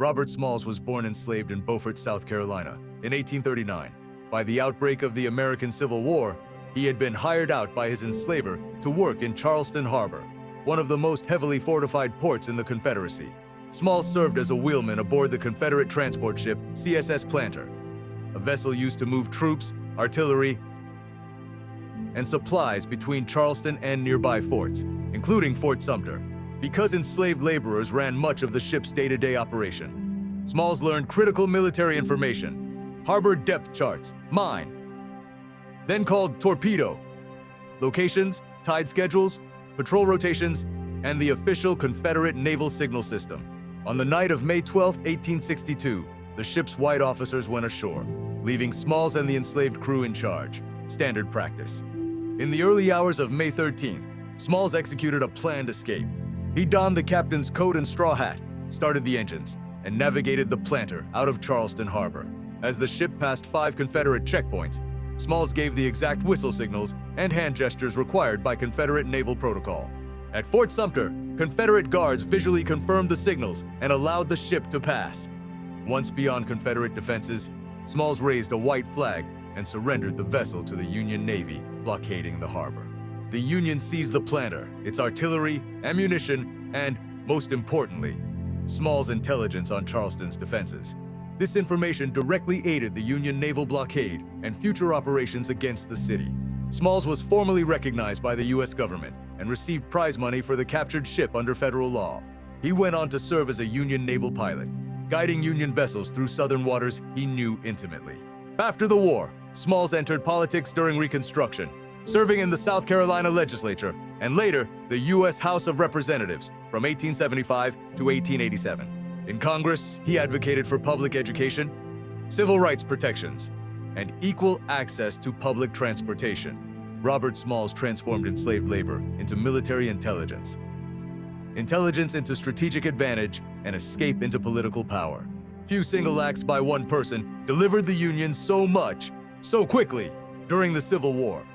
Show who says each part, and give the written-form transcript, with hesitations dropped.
Speaker 1: Robert Smalls was born enslaved in Beaufort, South Carolina, in 1839. By the outbreak of the American Civil War, he had been hired out by his enslaver to work in Charleston Harbor, one of the most heavily fortified ports in the Confederacy. Smalls served as a wheelman aboard the Confederate transport ship CSS Planter, a vessel used to move troops, artillery, and supplies between Charleston and nearby forts, including Fort Sumter. Because enslaved laborers ran much of the ship's day-to-day operation, Smalls learned critical military information, harbor depth charts, mine, then called torpedo, locations, tide schedules, patrol rotations, and the official Confederate naval signal system. On the night of May 12, 1862, the ship's white officers went ashore, leaving Smalls and the enslaved crew in charge, standard practice. In the early hours of May 13th, Smalls executed a planned escape. He donned the captain's coat and straw hat, started the engines, and navigated the Planter out of Charleston Harbor. As the ship passed 5 Confederate checkpoints, Smalls gave the exact whistle signals and hand gestures required by Confederate naval protocol. At Fort Sumter, Confederate guards visually confirmed the signals and allowed the ship to pass. Once beyond Confederate defenses, Smalls raised a white flag and surrendered the vessel to the Union Navy blockading the harbor. The Union seized the Planter, its artillery, ammunition, and, most importantly, Smalls' intelligence on Charleston's defenses. This information directly aided the Union naval blockade and future operations against the city. Smalls was formally recognized by the U.S. government and received prize money for the captured ship under federal law. He went on to serve as a Union naval pilot, guiding Union vessels through southern waters he knew intimately. After the war, Smalls entered politics during Reconstruction, serving in the South Carolina legislature and later the U.S. House of Representatives from 1875 to 1887. In Congress, he advocated for public education, civil rights protections, and equal access to public transportation. Robert Smalls transformed enslaved labor into military intelligence, intelligence into strategic advantage, and escape into political power. Few single acts by one person delivered the Union so much, so quickly, during the Civil War.